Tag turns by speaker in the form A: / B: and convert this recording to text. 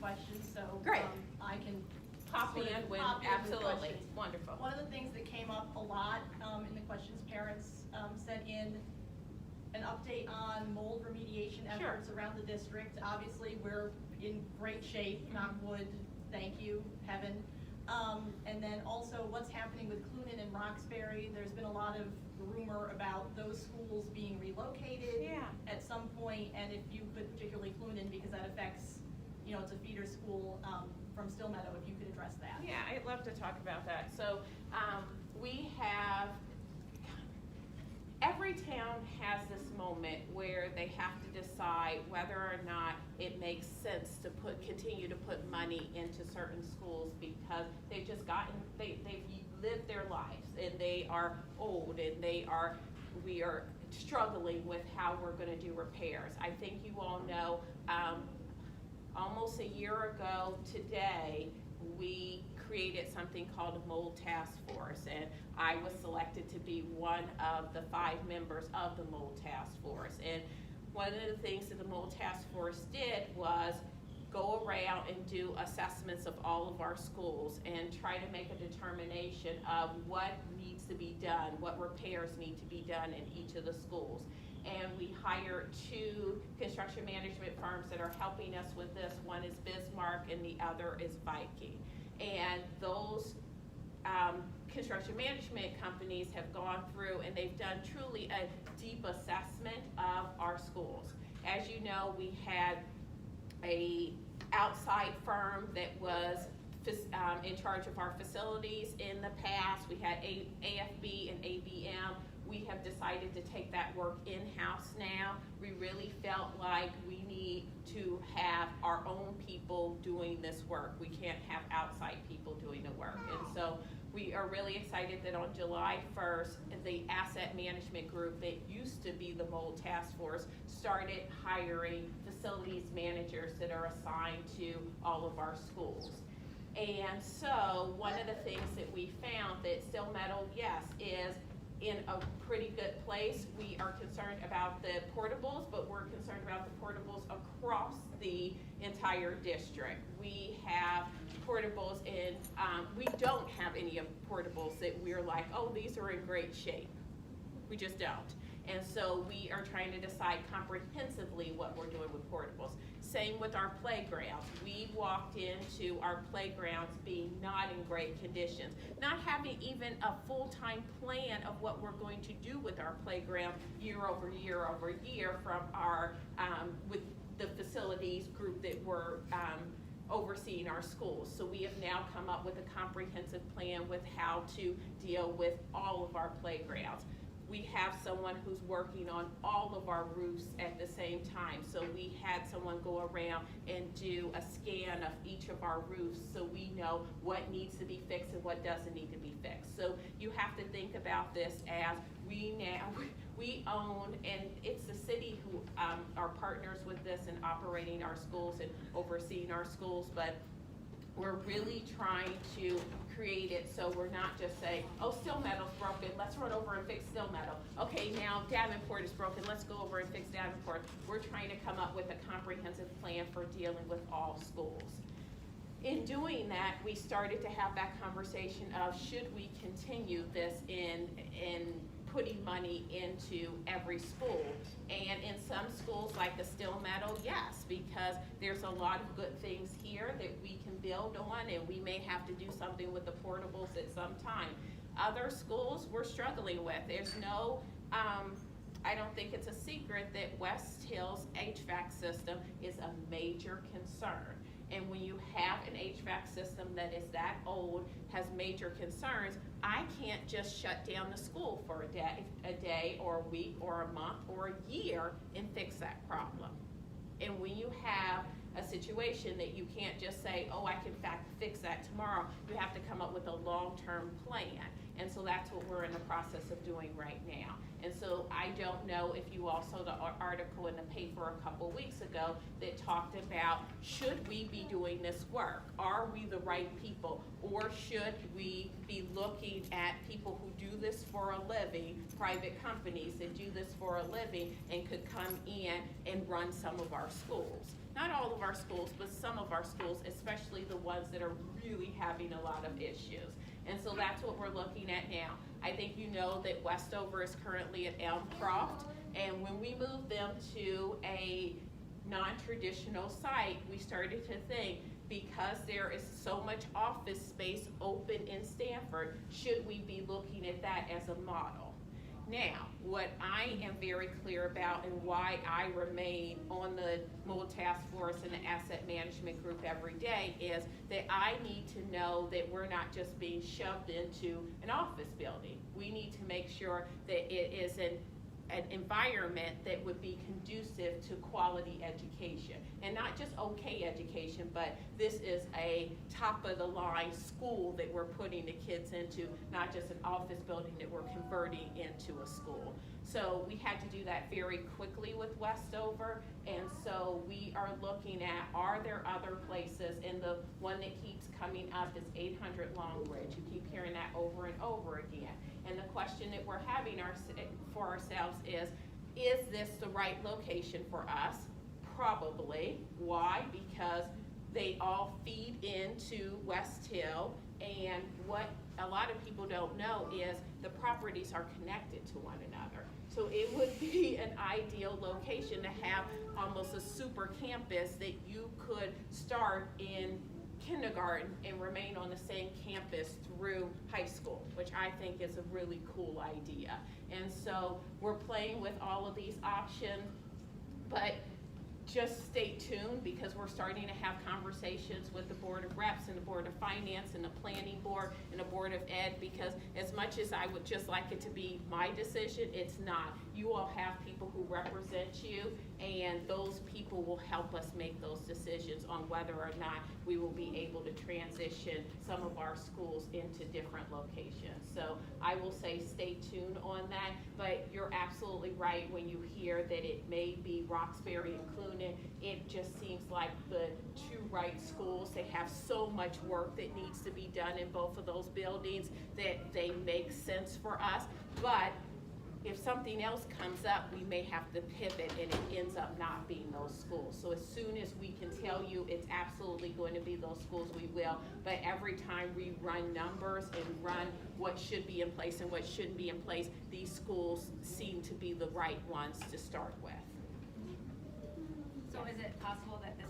A: questions, so
B: Great.
A: I can
B: Pop
A: sort of
B: in with,
A: pop in with
B: absolutely,
A: questions.
B: wonderful.
A: One of the things that came up a lot in the questions parents sent in an update on mold remediation
B: Sure.
A: efforts around the district. Obviously, we're in great shape, knock wood, thank you, heaven. And then also what's happening with Clunin and Roxbury. There's been a lot of rumor about those schools being relocated at some point, and if you could, particularly Clunin, because that affects, you know, it's a feeder school from Still Meadow, if you could address that.
B: Yeah, I'd love to talk about that. So we have, every town has this moment where they have to decide whether or not it makes sense to continue to put money into certain schools because they've just they've lived their lives and they are old and we are struggling with how we're going to do repairs. I think you all know, almost a year ago today, we created something called a mold task force, and I was selected to be one of the 5 members of the mold task force. And one of the things that the mold task force did was go around and do assessments of all of our schools and try to make a determination of what needs to be done, what repairs need to be done in each of the schools. And we hired 2 construction management firms that are helping us with this. One is Bismarck and the other is Viking. And those construction management companies have gone through and they've done truly a deep assessment of our schools. As you know, we had a outside firm that was in charge of our facilities in the past. We had AFB and ABM. We have decided to take that work in-house now. We really felt like we need to have our own people doing this work. We can't have outside people doing the work. And so we are really excited that on July 1st, the asset management group that used to be the mold task force started hiring facilities managers that are assigned to all of our schools. And so one of the things that we found that Still Meadow, yes, is in a pretty good place. We are concerned about the portables, but we're concerned about the portables across the entire district. We have portables in, we don't have any of portables that we're like, oh, these are in great shape. We just don't. And so we are trying to decide comprehensively what we're doing with portables. Same with our playgrounds. We walked into our playgrounds being not in great conditions, not having even a full-time plan of what we're going to do with our playground year over year over year from our, with the facilities group that were overseeing our schools. So we have now come up with a comprehensive plan with how to deal with all of our playgrounds. We have someone who's working on all of our roofs at the same time. So we had someone go around and do a scan of each of our roofs so we know what needs to be fixed and what doesn't need to be fixed. So you have to think about this as we own, and it's the city who are partners with this in operating our schools and overseeing our schools, but we're really trying to create it so we're not just saying, oh, Still Meadow's broken, let's run over and fix Still Meadow. Okay, now Davenport is broken, let's go over and fix Davenport. We're trying to come up with a comprehensive plan for dealing with all schools. In doing that, we started to have that conversation of should we continue this in putting money into every school. And in some schools like the Still Meadow, yes, because there's a lot of good things here that we can build on, and we may have to do something with the portables at some time. Other schools we're struggling with. There's no, I don't think it's a secret that West Hills HVAC system is a major concern. And when you have an HVAC system that is that old, has major concerns, I can't just shut down the school for a day or a week or a month or a year and fix that problem. And when you have a situation that you can't just say, oh, I can fix that tomorrow, you have to come up with a long-term plan. And so that's what we're in the process of doing right now. And so I don't know if you all saw the article in the paper a couple weeks ago that talked about, should we be doing this work? Are we the right people? Or should we be looking at people who do this for a living, private companies that do this for a living and could come in and run some of our schools? not all of our schools, but some of our schools, especially the ones that are really having a lot of issues. And so that's what we're looking at now. I think you know that Westover is currently at Elmcroft, and when we moved them to a non-traditional site, we started to think, because there is so much office space open in Stanford, should we be looking at that as a model? Now, what I am very clear about and why I remain on the Mold Task Force and the Asset Management Group every day is that I need to know that we're not just being shoved into an office building. We need to make sure that it is an environment that would be conducive to quality education. And not just okay education, but this is a top of the line school that we're putting the kids into, not just an office building that we're converting into a school. So we had to do that very quickly with Westover, and so we are looking at, are there other places, and the one that keeps coming up is 800 Long Ridge. You keep hearing that over and over again. And the question that we're having for ourselves is this the right location for us? Probably. Why? Because they all feed into West Hill, and what a lot of people don't know is the properties are connected to one another. So it would be an ideal location to have almost a super campus that you could start in kindergarten and remain on the same campus through high school, which I think is a really cool idea. And so we're playing with all of these options, but just stay tuned, because we're starting to have conversations with the Board of Reps and the Board of Finance and the Planning Board and the Board of Ed, because as much as I would just like it to be my decision, it's not. You all have people who represent you, and those people will help us make those decisions on whether or not we will be able to transition some of our schools into different locations. So I will say stay tuned on that, but you're absolutely right when you hear that it may be Roxbury and Clune. It just seems like the two right schools. They have so much work that needs to be done in both of those buildings that they make sense for us. But if something else comes up, we may have to pivot, and it ends up not being those schools. So as soon as we can tell you it's absolutely going to be those schools, we will. But every time we run numbers and run what should be in place and what shouldn't be in place, these schools seem to be the right ones to start with.
C: So is it possible that this